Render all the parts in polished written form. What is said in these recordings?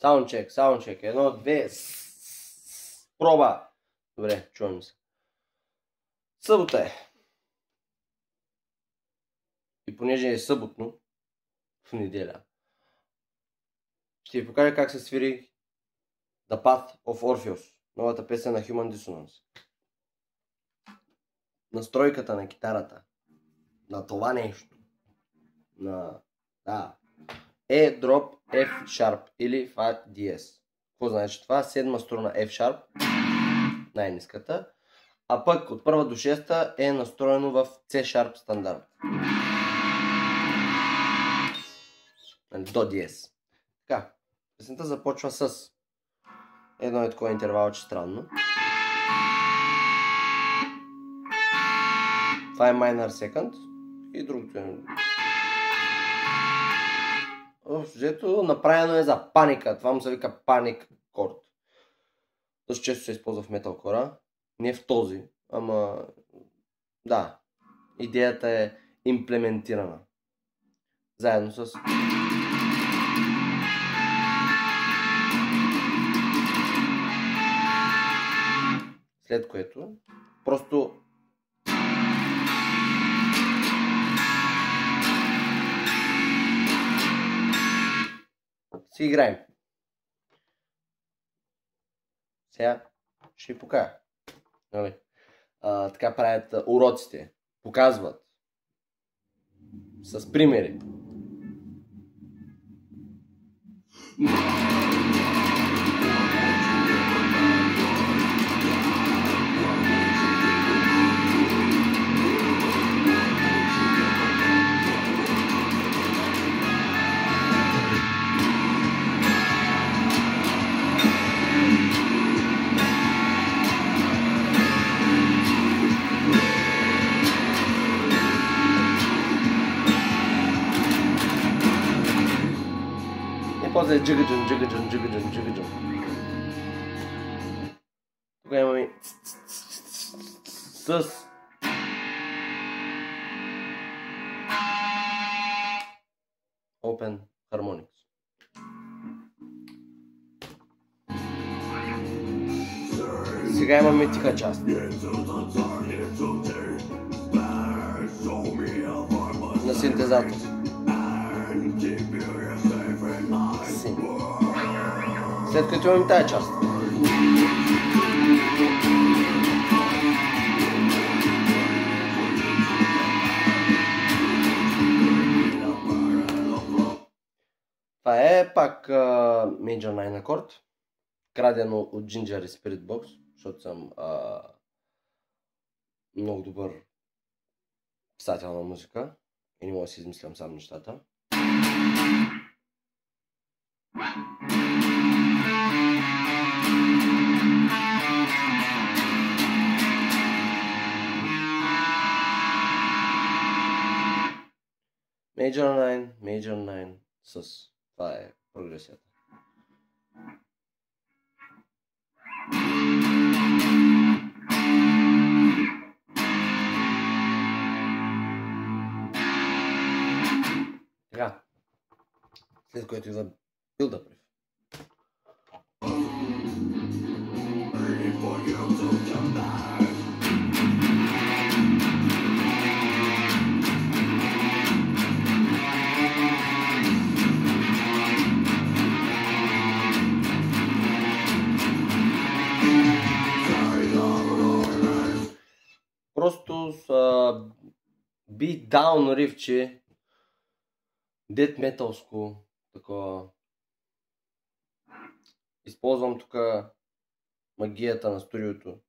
Саундчек. 1, 2, проба. Добре, чувам се. Събота е. И понеже е съботно, в неделя, ще ви покажа как се свири The Path of Orpheus, новата песен на Human Dissonance. Настройката на китарата, на това нещо, на E drop F sharp или Fa DS. Какво значи това? Седма струна F sharp, най-ниската, а пък от 1 до 6 е настроено в C sharp стандарт. До DS. Така, песента започва с едно такова интервалче странно. Това е minor second и другото е... Взето направено е за паника. Това му се вика паник корд. Доста често се използва в металкора. Не в този, ама да. Идеята е имплементирана. Заедно с... След което просто си играем. Сега ще ви покажа. Нали? Така правят уроците. Показват. С примери. После джигаджун. Тук имаме с Open Harmonics. Сега имаме тиха част. На синтезатор. След като имаме тая част. Това е пак Major 9 акорд, крадено от Ginger и Spirit Box, защото съм много добър писател на музика и не мога да си измислям сам нещата. Major 9 с... Това е прогресията. Така. След което идва билдъп риф. Просто с beat down рифче, дет металско, такова. Използвам тук магията на студиото,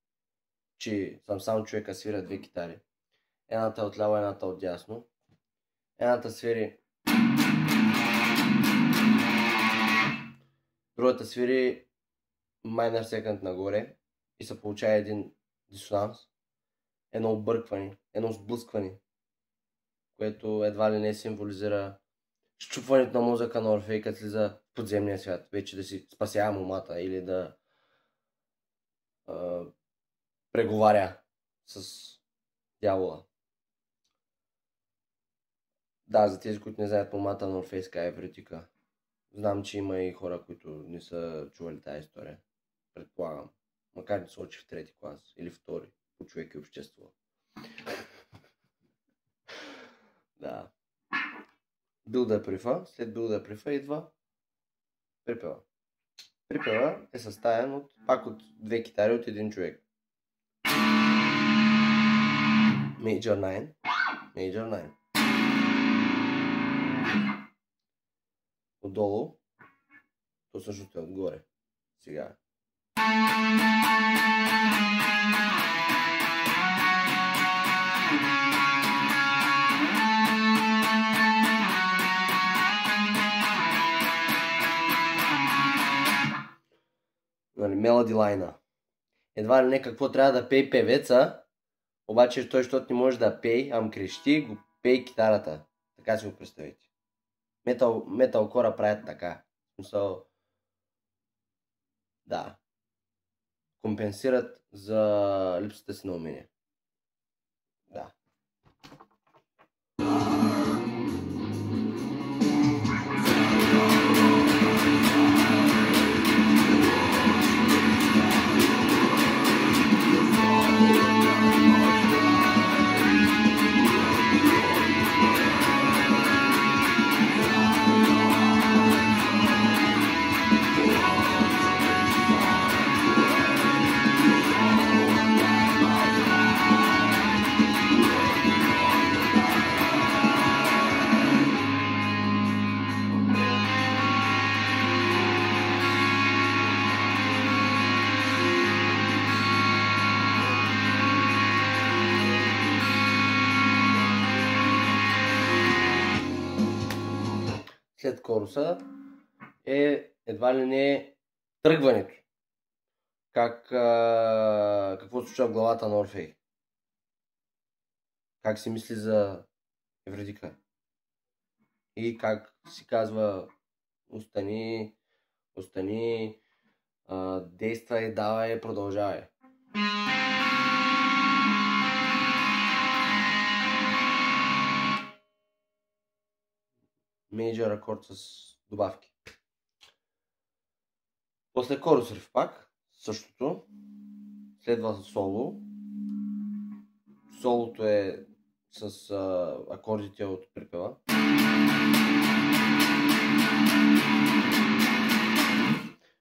че съм сам човека, свиря две китари. Едната е отляво, едната от дясно. Едната свири, другата свири minor second нагоре и се получава един дисонанс, едно объркване, едно сблъскване, което едва ли не символизира счупването на мозъка на Орфей, като слиза в подземния свят, вече да си спасява момата или да преговаря с дявола. Да, за тези, които не знаят, момата на Орфейска е Евритика. Знам, че има и хора, които не са чували тази история. Предполагам. Макар да се учи в 3-ти клас или втори по човек и общество. Да. Билда прифа. След билда прифа идва припева. Припева е съставен пак от 2 китари от един човек. Major 9. Major 9. Отдолу. То същото е отгоре. Сега. Мелоди лайна. Едва ли не какво трябва да пее певеца, обаче той, защото не може да пее, ам крещи, го пее китарата. Така си го представите. Металкора правят така. Смисъл, да. Компенсират за липсата си на умение. Да. След коруса е едва ли не тръгването. Какво се случва в главата на Орфей? Как си мисли за Евредика? И как си казва остани, действай, давай, продължавай. Мейджор акорд с добавки. После корус риф пак, същото. Следва соло. Солото е с акордите от припева.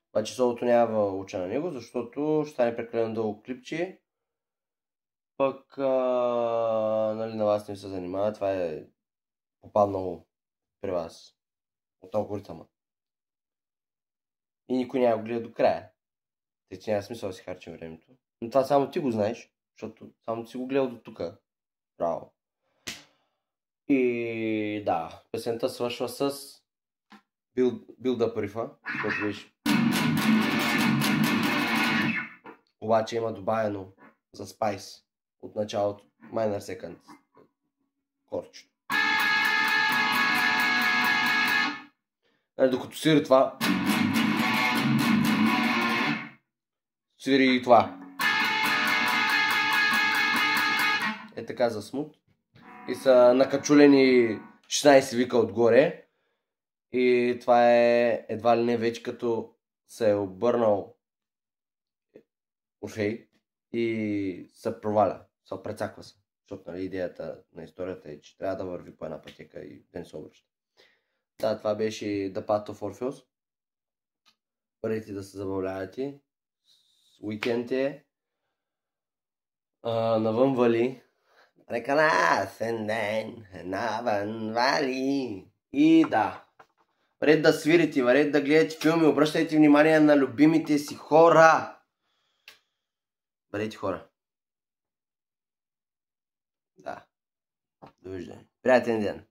Обаче солото няма уча на него, защото ще стане прекалено дълго клипче. Пък нали, на вас не се занимава, това е попаднало при вас от алгоритъма. И никой няма го гледа до края. Тъй че няма смисъл да си харчим времето. Но това само ти го знаеш, защото само ти си го гледал до тук. Браво. И да, песента свършва с Build Up рифа, който беше. Обаче има добавено за Spice от началото Minor Second корчето. Докато свири това, свири и това. Е така за смут. И са накачулени 16 вика отгоре. И това е едва ли не вече като се е обърнал Орфей и се проваля, се прецаква се. Защото нали, идеята на историята е, че трябва да върви по една пътека и да не се обръща. Да, това беше The Path of Orpheus. Бъдете да се забавлявате. Уикенд е. Навън вали. Прекрасен ден, навън вали. И да. Вред да свирите, вред да гледате филми, обръщайте внимание на любимите си хора. Бъдете хора. Да. Довиждане. Приятен ден.